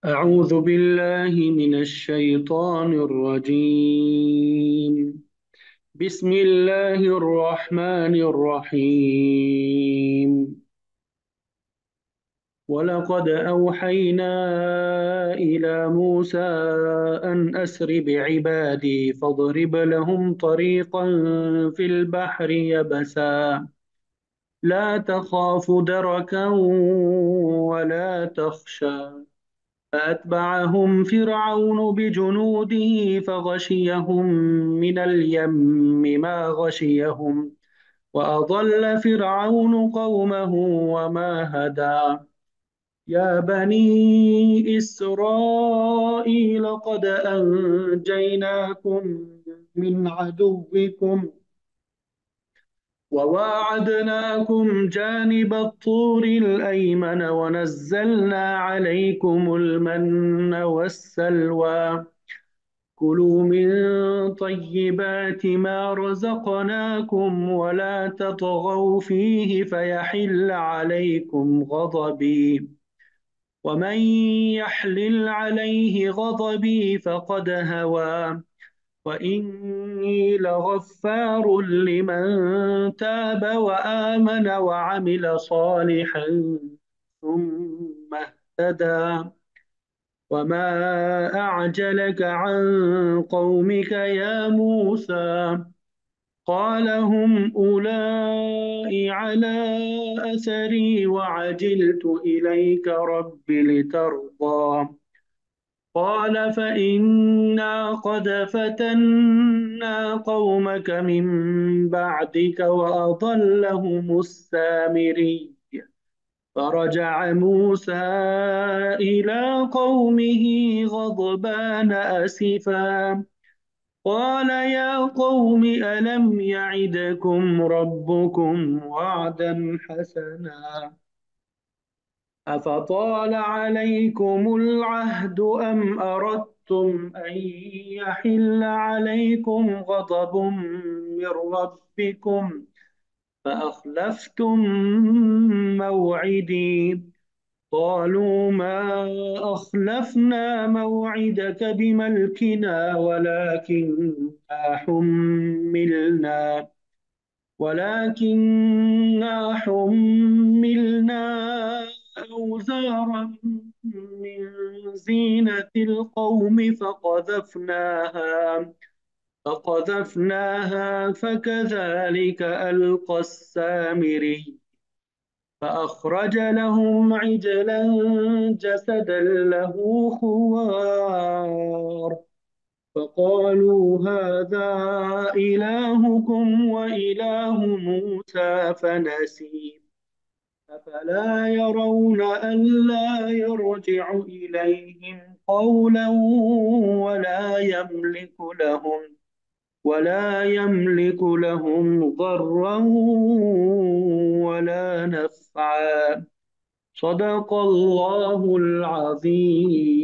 أعوذ بالله من الشيطان الرجيم. بسم الله الرحمن الرحيم. ولقد أوحينا إلى موسى أن أسر بعبادي فاضرب لهم طريقا في البحر يبسا لا تخاف دركا ولا تخشى. فأتبعهم فرعون بجنوده فغشيهم من اليم ما غشيهم، وأضل فرعون قومه وما هدى. يا بني إسرائيل قد أنجيناكم من عدوكم وواعدناكم جانب الطور الأيمن ونزلنا عليكم المن والسلوى. كلوا من طيبات ما رزقناكم ولا تطغوا فيه فيحل عليكم غضبي، ومن يحلل عليه غضبي فقد هوى. وإني لغفار لمن تاب وآمن وعمل صالحا ثم اهتدى. وما أعجلك عن قومك يا موسى؟ قال هم أولئك على أثري وعجلت إليك رب لترضى. قال فإنا قد فتنا قومك من بعدك وأضلهم السامري. فرجع موسى إلى قومه غضبان أسفا قال يا قوم ألم يعدكم ربكم وعدا حسنا أفطال عليكم العهد أم أردتم أن يحل عليكم غضب من ربكم فأخلفتم موعدي؟ قالوا ما أخلفنا موعدك بملكنا ولكننا حملنا أوزارا من زينة القوم فقذفناها فكذلك ألقى السامري. فأخرج لهم عجلا جسدا له خوار فقالوا هذا إلهكم وإله موسى فنسي. أفلا يرون ألا يرجع إليهم قولا ولا يملك لهم ولا يملك لهم ضرا ولا نفعا. صدق الله العظيم.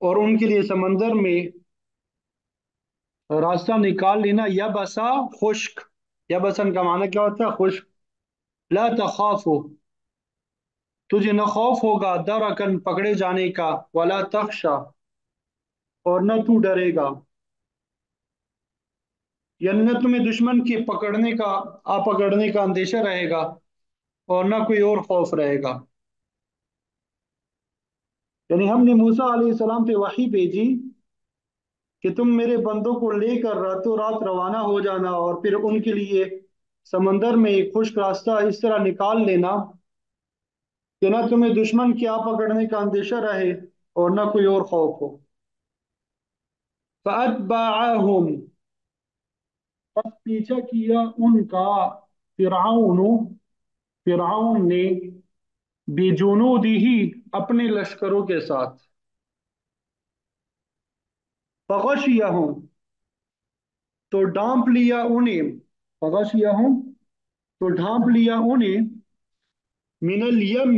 اور ان کے لیے سمندر میں راستہ نکال لینا، یا بسا خشک، یا بسن کا معنی کیا ہوتا ہے؟ خشک. لا تخافو، تجھے نہ خوف ہوگا، درکن پکڑے جانے کا، ولا تخشا، اور نہ تو ڈرے گا، یعنی نہ تمہیں دشمن کے پکڑنے کا، پکڑنے کا اندیشہ رہے گا، اور نہ کوئی اور خوف رہے گا. یعنی ہم نے موسیٰ علیہ السلام پہ وحی بھیجی کہ تم میرے بندوں کو لے کر راتوں رات روانہ ہو جانا، اور پھر ان کے لیے سمندر میں ایک خشک راستہ اس طرح نکال لینا کہ نہ تمہیں دشمن کے پکڑنے کا اندیشہ رہے اور نہ کوئی اور خوف ہو. فَأَتْبَعَهُمْ، پس پیچھا کیا ان کا فرعون، فرعون نے بِجُنُودِهِ، اپنے لشکروں کے ساتھ. فَغَشِيَهُمْ، تو ڈانپ لیا انہیں، فَغَشِيَهُمْ، تو ڈھانپ لیا انہیں، من الیم،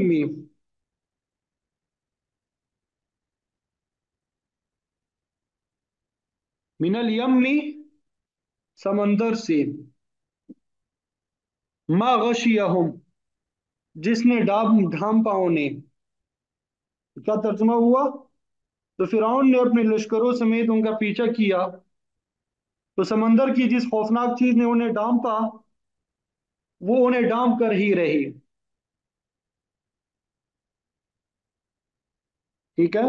من الیم، سمندر سے، ما غشیہم، جس نے ڈھانپا انہیں. کیا ترجمہ ہوا؟ تو فرعون نے اپنے لشکروں سمیت ان کا پیچھا کیا، تو سمندر کی جس خوفناک چیز نے انہیں ڈانپا وہ انہیں ڈانپ کر ہی رہی. ٹھیک ہے.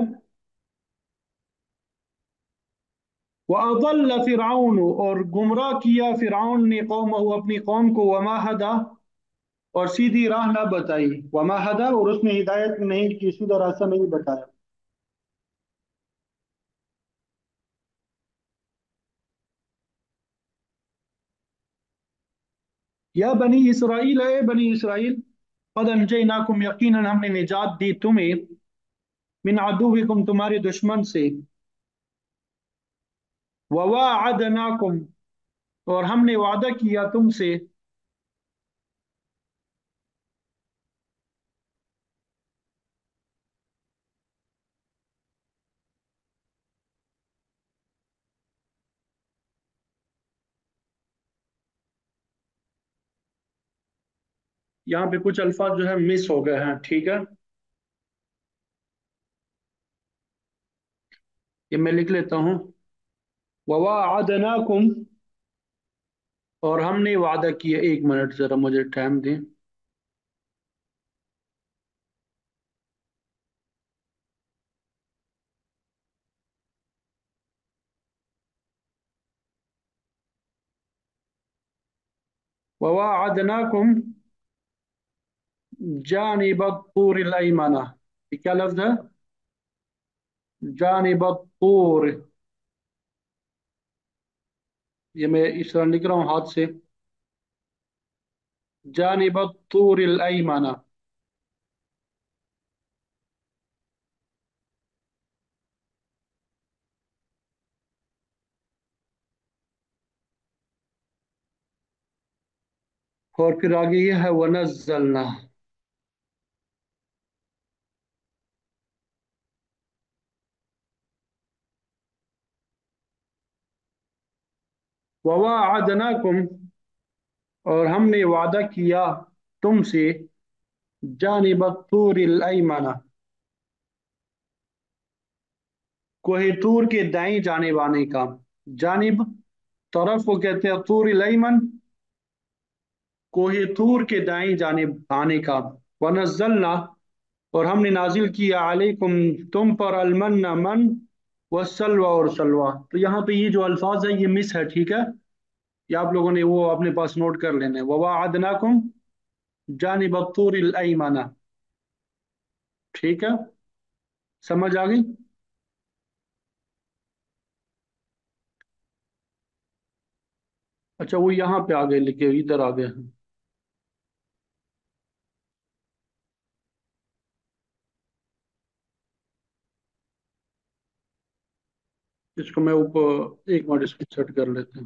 وَأَضَلَّ فِرْعَوْنُ، اور گمراہ کیا فرعون نے قومہ، اپنی قوم کو، وما ہدا، اور سیدھی راہ نہ بتائی، وما ہدا، اور اس نے ہدایت نہیں کی، سیدھا راستہ نہیں بتایا. یا بنی اسرائیل، اے بنی اسرائیل، قد انجیناکم، یقیناً ہم نے نجات دی تمہیں، من عدوکم، تمہارے دشمن سے، وواعدناکم، اور ہم نے وعدہ کیا تم سے. یہاں پہ کچھ الفاظ جو ہے مس ہو گئے ہیں، ٹھیک ہے، یہ میں لکھ لیتا ہوں. وواعدناکم، اور ہم نے وعدہ کیا. ایک منٹ ذرا مجھے ٹائم دیں. وواعدناکم جانب الطور الایمن، یہ کیا لفظ ہے؟ جانب الطور، یہ میں اس طرح لکھ رہا ہوں ہاتھ سے، جانب الطور الایمن. اور پھر آگے یہ ہے ونزلنا. وواعدناکم، اور ہم نے وعدہ کیا تم سے، جانب الطور الایمن، کوہ طور کے دائیں جانب آنے کا. جانب، طرف کو کہتے ہیں طور الایمن، کوہ طور کے دائیں جانب آنے کا. ونزلنا، اور ہم نے نازل کیا، علیکم، تم پر، المن، من، والسلوى، اور سلوى. تو یہاں پہ یہ جو الفاظ ہے یہ مس ہے، ٹھیک ہے، یہ آپ لوگوں نے وہ اپنے پاس نوٹ کر لینے. وواعدناکم جانب الطور الایمن، ٹھیک ہے، سمجھ آ گئی؟ اچھا وہ یہاں پہ آگے لکھے، ادھر آگے ہیں. اس کو میں اوپر ایک منٹ اس کو سیٹ کر لیتے ہیں.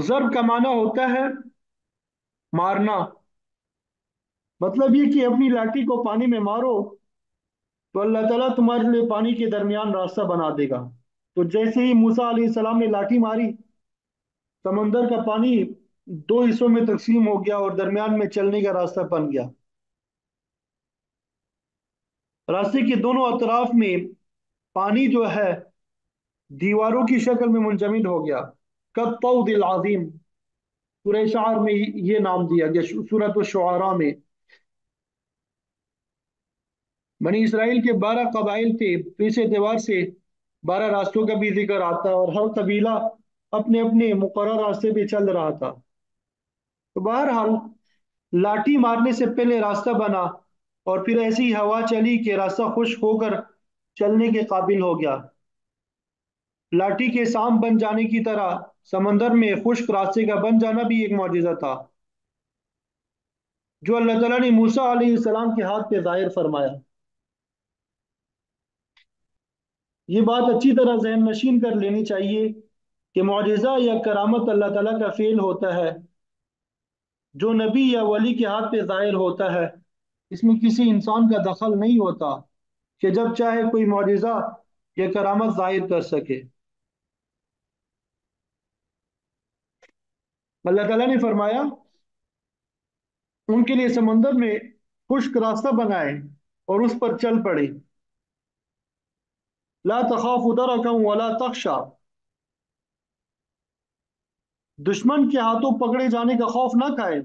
ضرب کا معنی ہوتا ہے مارنا، مطلب یہ کہ اپنی لاٹھی کو پانی میں مارو تو اللہ تعالیٰ تمہارے لیے پانی کے درمیان راستہ بنا دے گا۔ تو جیسے ہی موسیٰ علیہ السلام نے لاٹھی ماری، سمندر کا پانی دو حصوں میں تقسیم ہو گیا اور درمیان میں چلنے کا راستہ بن گیا۔ راستے کے دونوں اطراف میں پانی جو ہے دیواروں کی شکل میں منجمد ہو گیا، کالطود العظیم، سورہ شعر میں یہ نام دیا گیا، سورۃ الشعراء میں۔ بنی اسرائیل کے 12 قبائل تھے، تو اس اعتبار سے 12 راستوں کا بھی ذکر آتا ہے، اور ہر قبیلہ اپنے اپنے مقرر راستے پہ چل رہا تھا۔ تو بہرحال لاٹھی مارنے سے پہلے راستہ بنا، اور پھر ایسی ہوا چلی کہ راستہ خشک ہو کر چلنے کے قابل ہو گیا۔ لاٹھی کے سام بن جانے کی طرح سمندر میں خشک راستے کا بن جانا بھی ایک معجزہ تھا، جو اللہ تعالیٰ نے موسیٰ علیہ السلام کے ہاتھ پہ ظاہر فرمایا۔ یہ بات اچھی طرح ذہن نشین کر لینی چاہیے کہ معجزہ یا کرامت اللہ تعالیٰ کا فعل ہوتا ہے، جو نبی یا ولی کے ہاتھ پہ ظاہر ہوتا ہے، اس میں کسی انسان کا دخل نہیں ہوتا کہ جب چاہے کوئی معجزہ یا کرامت ظاہر کر سکے۔ اللہ تعالیٰ نے فرمایا ان کے لیے سمندر میں خشک راستہ بنائے اور اس پر چل پڑے، لا تخاف درکا ولا تخشا، دشمن کے ہاتھوں پکڑے جانے کا خوف نہ کھائے۔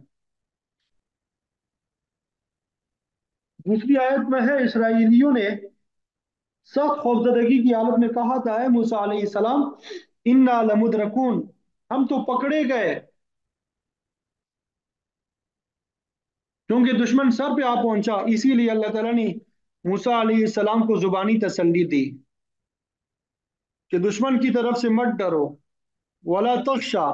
دوسری آیت میں ہے اسرائیلیوں نے سخت خوفزدگی کی حالت میں کہا تھا، اے موسیٰ علیہ السلام انا لمدرکون، ہم تو پکڑے گئے، کیونکہ دشمن سر پہ آ پہنچا۔ اسی لیے اللہ تعالیٰ نے موسیٰ علیہ السلام کو زبانی تسلی دی کہ دشمن کی طرف سے مت ڈرو، ولا تخشا،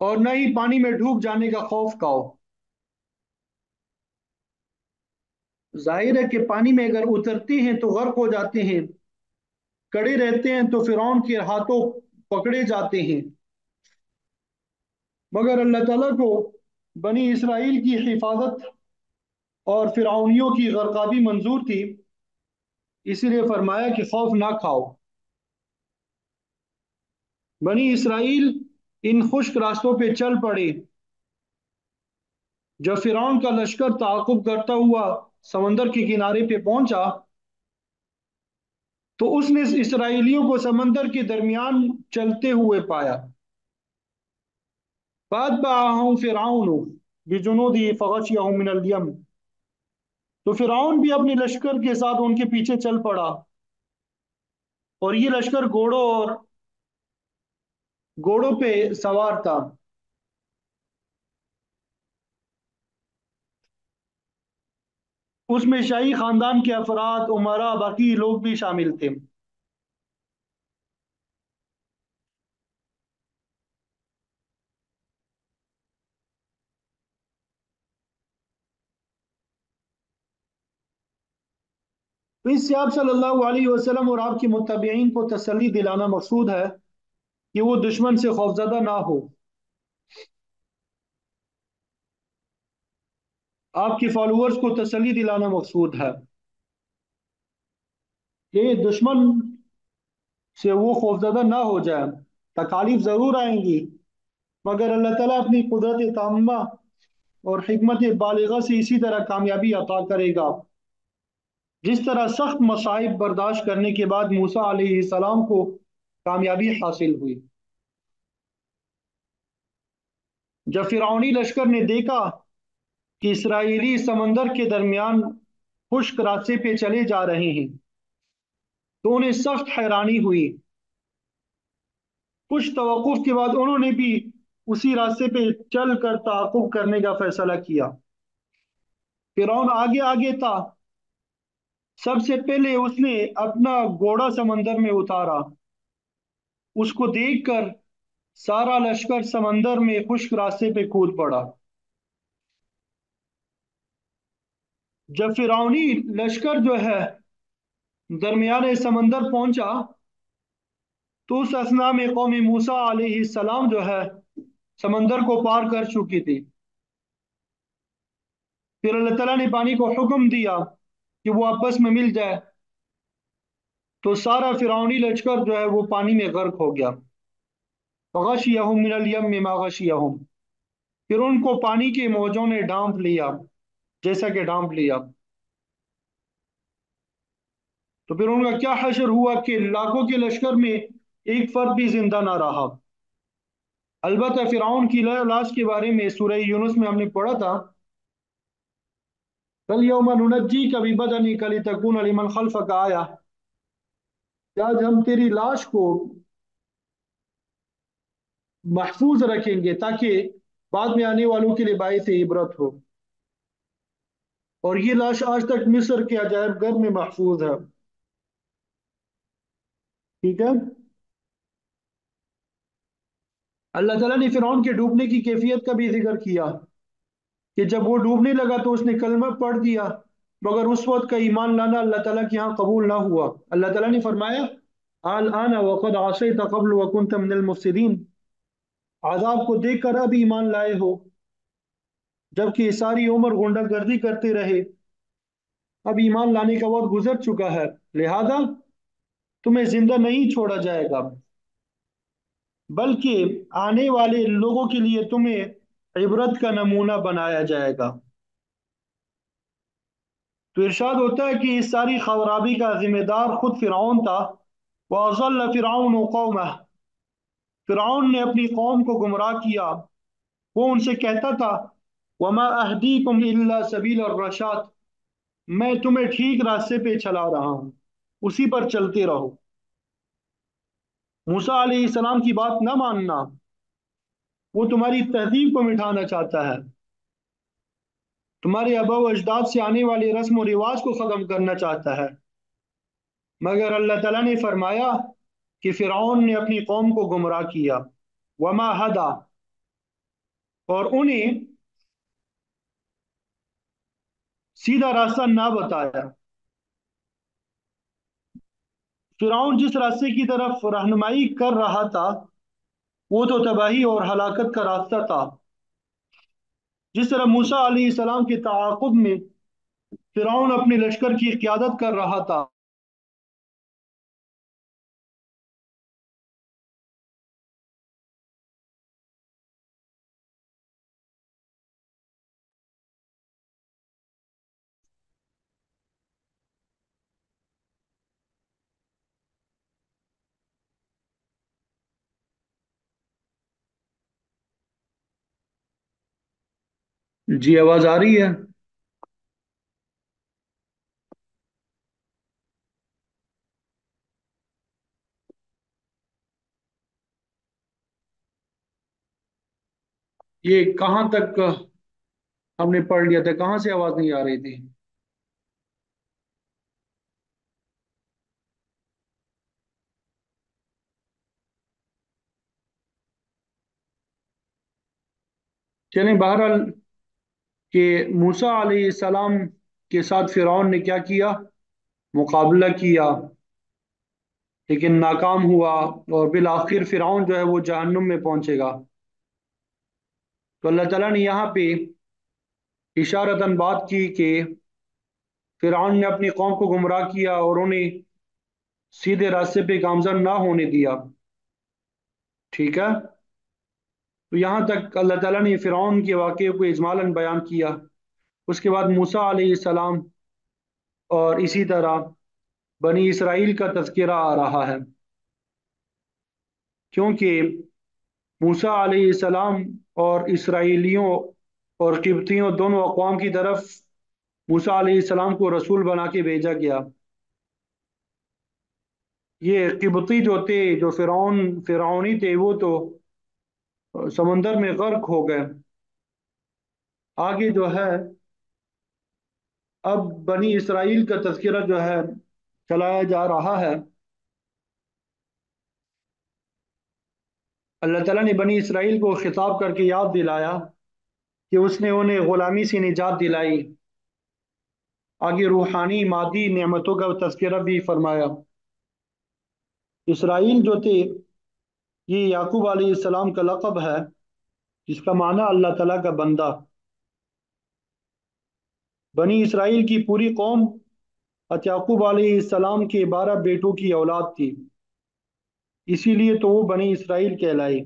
اور نہ ہی پانی میں ڈوب جانے کا خوف کھاؤ۔ ظاہر ہے کہ پانی میں اگر اترتے ہیں تو غرق ہو جاتے ہیں، کڑے رہتے ہیں تو فرعون کے ہاتھوں پکڑے جاتے ہیں، مگر اللہ تعالیٰ کو بنی اسرائیل کی حفاظت اور فرعونیوں کی غرقابی منظور تھی، اسی لیے فرمایا کہ خوف نہ کھاؤ۔ بنی اسرائیل ان خشک راستوں پہ چل پڑے۔ جب فرعون کا لشکر تعاقب کرتا ہوا سمندر کے کنارے پہ پہنچا تو اس نے اسرائیلیوں کو سمندر کے درمیان چلتے ہوئے پایا۔ فَأَتْبَعَهُمْ فِرْعَوْنُ بِجُنُودِهِ فَغَشِيَهُم مِّنَ الْيَمِّ، تو فرعون بھی اپنے لشکر کے ساتھ ان کے پیچھے چل پڑا، اور یہ لشکر گھوڑوں پہ سوار تھا۔ اس میں شاہی خاندان کے افراد، امراء، باقی لوگ بھی شامل تھے۔ تو اس سے آپ صلی اللہ علیہ وسلم اور آپ کے متبعین کو تسلی دلانا مقصود ہے کہ وہ دشمن سے خوفزدہ نہ ہو۔ آپ کے فالوورز کو تسلی دلانا مقصود ہے کہ دشمن سے وہ خوفزدہ نہ ہو جائے۔ تکالیف ضرور آئیں گی، مگر اللہ تعالیٰ اپنی قدرت تامہ اور حکمت بالغہ سے اسی طرح کامیابی عطا کرے گا جس طرح سخت مصائب برداشت کرنے کے بعد موسیٰ علیہ السلام کو کامیابی حاصل ہوئی۔ جب فرعونی لشکر نے دیکھا کہ اسرائیلی سمندر کے درمیان خشک راستے پہ چلے جا رہے ہیں تو انہیں سخت حیرانی ہوئی۔ کچھ توقف کے بعد انہوں نے بھی اسی راستے پہ چل کر تعاقب کرنے کا فیصلہ کیا۔ فرعون آگے آگے تھا، سب سے پہلے اس نے اپنا گھوڑا سمندر میں اتارا، اس کو دیکھ کر سارا لشکر سمندر میں خشک راستے پہ کود پڑا۔ جب فرعونی لشکر جو ہے درمیان سمندر پہنچا تو اس اسنا میں قوم موسیٰ علیہ السلام جو ہے سمندر کو پار کر چکی تھی۔ پھر اللہ تعالیٰ نے پانی کو حکم دیا کہ وہ آپس میں مل جائے، تو سارا فرعونی لشکر جو ہے وہ پانی میں غرق ہو گیا۔ فغشیہم من الیم ما غشیہم، پھر ان کو پانی کے موجوں نے ڈانپ لیا جیسا کہ ڈانپ لیا۔ تو پھر ان کا کیا حشر ہوا کہ لاکھوں کے لشکر میں ایک فرد بھی زندہ نہ رہا۔ البتہ فرعون کی لاش کے بارے میں سورہ یونس میں ہم نے پڑھا تھا، فَالْيَوْمَ نُنَجِّيكَ بِبَدَنِكَ لِتَكُونَ لِمَنْ خَلْفَكَ آیَةً، کہ آج ہم تیری لاش کو محفوظ رکھیں گے تاکہ بعد میں آنے والوں کے لیے باعث عبرت ہو۔ اور یہ لاش آج تک مصر کے عجائب گھر میں محفوظ ہے۔ ٹھیک ہے۔ اللہ تعالیٰ نے فرعون کے ڈوبنے کی کیفیت کا بھی ذکر کیا کہ جب وہ ڈوبنے لگا تو اس نے کلمہ پڑھ دیا، مگر اس وقت کا ایمان لانا اللہ تعالیٰ کے ہاں قبول نہ ہوا۔ اللہ تعالیٰ نے فرمایا الآن وقد عصیت قبل وکنت من المفسدین، عذاب کو دیکھ کر اب ایمان لائے ہو جبکہ ساری عمر غنڈہ گردی کرتے رہے۔ اب ایمان لانے کا وقت گزر چکا ہے، لہذا تمہیں زندہ نہیں چھوڑا جائے گا، بلکہ آنے والے لوگوں کے لیے تمہیں عبرت کا نمونہ بنایا جائے گا۔ تو ارشاد ہوتا ہے کہ اس ساری خرابی کا ذمہ دار خود فرعون تھا۔ وَأَضَلَّ فِرْعَوْنُ قَوْمَهُ، فرعون نے اپنی قوم کو گمراہ کیا۔ وہ ان سے کہتا تھا وَمَا أَهْدِيكُمْ إِلَّا سَبِيلَ الرَّشَادِ، میں تمہیں ٹھیک راستے پہ چلا رہا ہوں، اسی پر چلتے رہو۔ موسیٰ علیہ السلام کی بات نہ ماننا، وہ تمہاری تہذیب کو مٹھانا چاہتا ہے، تمہارے آباء و اجداد سے آنے والے رسم و رواج کو ختم کرنا چاہتا ہے۔ مگر اللہ تعالیٰ نے فرمایا کہ فرعون نے اپنی قوم کو گمراہ کیا، وما ہدا، اور انہیں سیدھا راستہ نہ بتایا۔ فرعون جس راستے کی طرف رہنمائی کر رہا تھا وہ تو تباہی اور ہلاکت کا راستہ تھا۔ جس طرح موسیٰ علیہ السلام کے تعاقب میں فرعون اپنے لشکر کی قیادت کر رہا تھا، جی آواز آ رہی ہے؟ یہ کہاں تک ہم نے پڑھ لیا تھا؟ کہاں سے آواز نہیں آ رہی تھی؟ چلیں بہرحال کہ موسیٰ علیہ السلام کے ساتھ فرعون نے کیا کیا؟ مقابلہ کیا، لیکن ناکام ہوا، اور بالآخر فرعون جو ہے وہ جہنم میں پہنچے گا۔ تو اللہ تعالیٰ نے یہاں پہ اشارتاً بات کی کہ فرعون نے اپنی قوم کو گمراہ کیا اور انہیں سیدھے راستے پہ گامزن نہ ہونے دیا۔ ٹھیک ہے۔ تو یہاں تک اللہ تعالیٰ نے فرعون کے واقعے کو اجمالاً بیان کیا۔ اس کے بعد موسیٰ علیہ السلام اور اسی طرح بنی اسرائیل کا تذکرہ آ رہا ہے، کیونکہ موسیٰ علیہ السلام اور اسرائیلیوں اور قبطیوں دونوں اقوام کی طرف موسیٰ علیہ السلام کو رسول بنا کے بھیجا گیا۔ یہ قبطی جو تھے، جو فرعونی تھے، وہ تو سمندر میں غرق ہو گئے۔ آگے جو ہے اب بنی اسرائیل کا تذکرہ جو ہے چلایا جا رہا ہے۔ اللہ تعالیٰ نے بنی اسرائیل کو خطاب کر کے یاد دلایا کہ اس نے انہیں غلامی سے نجات دلائی۔ آگے روحانی مادی نعمتوں کا تذکرہ بھی فرمایا۔ اسرائیل جو تھے یہ یعقوب علیہ السلام کا لقب ہے، جس کا معنی اللہ تعالیٰ کا بندہ۔ بنی اسرائیل کی پوری قوم حضرت یعقوب علیہ السلام کے 12 بیٹوں کی اولاد تھی، اسی لیے تو وہ بنی اسرائیل کہلائے۔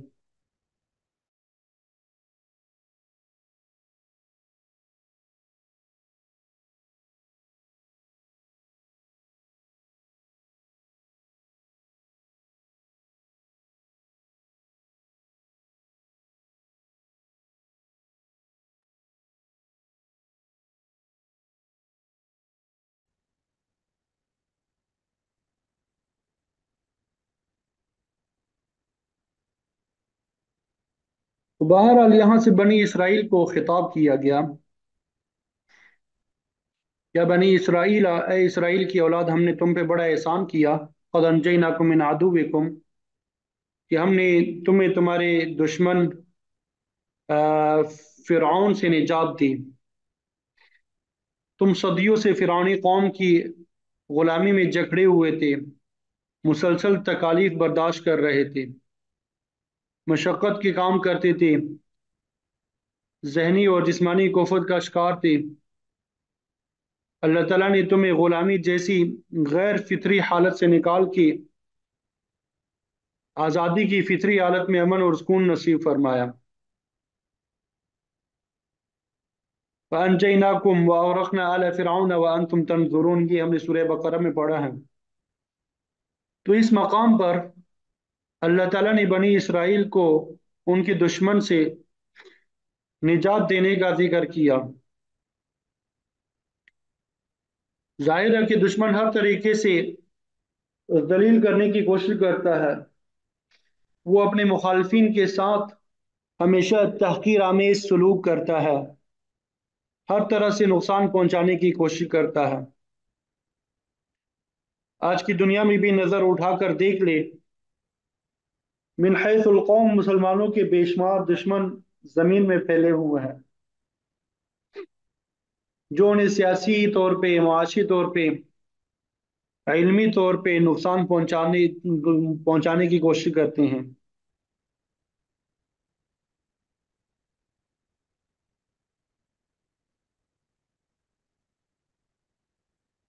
تو بہرحال یہاں سے بنی اسرائیل کو خطاب کیا گیا، یا بنی اسرائیل، اے اسرائیل کی اولاد، ہم نے تم پہ بڑا احسان کیا، قد انجیناکم من عدوکم، کہ ہم نے تمہیں تمہارے دشمن فرعون سے نجات دی۔ تم صدیوں سے فرعونی قوم کی غلامی میں جکڑے ہوئے تھے، مسلسل تکالیف برداشت کر رہے تھے، مشقت کے کام کرتے تھے، ذہنی اور جسمانی کفت کا شکار تھے۔ اللہ تعالیٰ نے تمہیں غلامی جیسی غیر فطری حالت سے نکال کے آزادی کی فطری حالت میں امن اور سکون نصیب فرمایا۔ فَأَنْجَيْنَاكُمْ وَأَغْرَقْنَا آلَ فِرْعَوْنَ وَأَنْتُمْ تَنْظُرُونَ، یہ ہم نے سورہ بقرہ میں پڑھا ہے۔ تو اس مقام پر اللہ تعالیٰ نے بنی اسرائیل کو ان کے دشمن سے نجات دینے کا ذکر کیا۔ ظاہر ہے کہ دشمن ہر طریقے سے ذلیل کرنے کی کوشش کرتا ہے، وہ اپنے مخالفین کے ساتھ ہمیشہ تحقیر آمیز سلوک کرتا ہے، ہر طرح سے نقصان پہنچانے کی کوشش کرتا ہے۔ آج کی دنیا میں بھی نظر اٹھا کر دیکھ لے، من حیث القوم مسلمانوں کے بے شمار دشمن زمین میں پھیلے ہوئے ہیں، جو انہیں سیاسی طور پہ، معاشی طور پہ، علمی طور پہ نقصان پہنچانے کی کوشش کرتے ہیں۔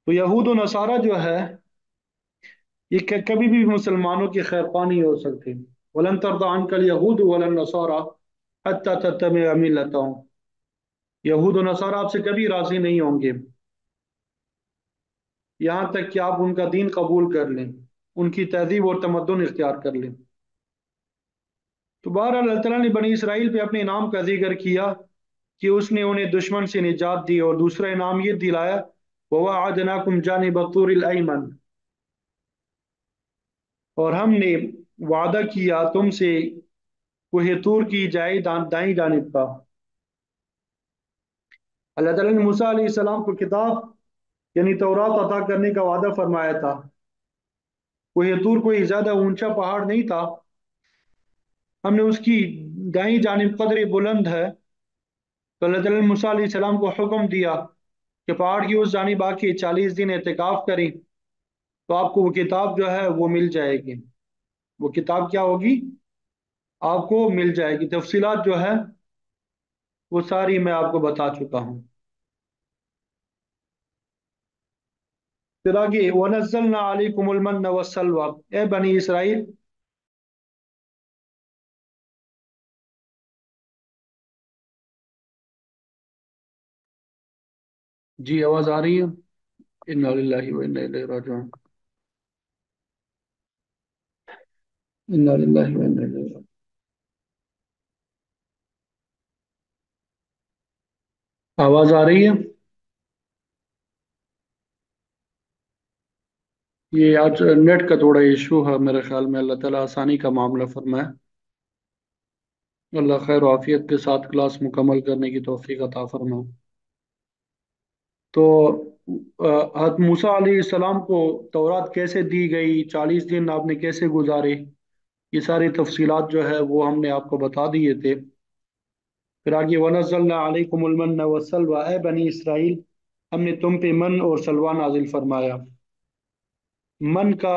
تو یہود و نصارہ جو ہے، یہ کبھی بھی مسلمانوں کی خیر خواہ نہیں ہو سکتے۔ وَلَن تَرْضَ عَنْكَ الْيَهُودُ وَلَا النَّصَارَىٰ حَتَّىٰ تَتَّبِعَ مِلَّتَهُمْ، یہود و نصارہ آپ سے کبھی راضی نہیں ہوں گے یہاں تک کہ آپ ان کا دین قبول کر لیں، ان کی تہذیب اور تمدن اختیار کر لیں۔ تو بہرحال اللہ تعالیٰ نے بنی اسرائیل پہ اپنے انعام کا ذکر کیا کہ اس نے انہیں دشمن سے نجات دی، اور دوسرا انعام یہ دلایا، وَوَاعَدْنَاكُمْ جَانِبَ الطُّورِ الْأَيْمَنِ، اور ہم نے وعدہ کیا تم سے کوہ طور کی دائیں جانب کا۔ اللہ تعالیٰ نے موسیٰ علیہ السلام کو کتاب یعنی تورات عطا کرنے کا وعدہ فرمایا تھا۔ کوہ طور کوئی زیادہ اونچا پہاڑ نہیں تھا، ہم نے اس کی دائیں جانب قدر بلند ہے، تو اللہ تعالیٰ نے موسیٰ علیہ السلام کو حکم دیا کہ پہاڑ کی اس جانب آ کے 40 دن اعتکاف کریں، تو آپ کو وہ کتاب جو ہے وہ مل جائے گی۔ وہ کتاب کیا ہوگی؟ آپ کو مل جائے گی۔ تفصیلات جو ہے وہ ساری میں آپ کو بتا چکا ہوں۔ پھر آگے وَنَزَّلْنَا عَلَيْكُمُ الْمَنَّ وَالسَّلْوَىٰ، اے بنی اسرائیل، جی آواز آ رہی ہے؟ اِنَّا لِلَّهِ وَإِنَّا إِلَيْهِ رَاجِعُونَ، اِنَّا لِلَّهِ وَإِنَّا إِلَيْهِ رَاجِعُونَ۔ آواز آ رہی ہے؟ یہ آج نیٹ کا تھوڑا ایشو ہے میرے خیال میں، اللہ تعالیٰ آسانی کا معاملہ فرمائے، اللہ خیر و عافیت کے ساتھ کلاس مکمل کرنے کی توفیق عطا فرمائے۔ تو حضرت موسیٰ علیہ السلام کو تورات کیسے دی گئی، 40 دن آپ نے کیسے گزارے، یہ ساری تفصیلات جو ہے وہ ہم نے آپ کو بتا دیے تھے۔ پھر آگے وَنَزَّلْنَا عَلَيْكُمُ الْمَنَّ وَالسَّلْوَىٰ، اے بنی اسرائیل، ہم نے تم پہ من اور سلوہ نازل فرمایا۔ من کا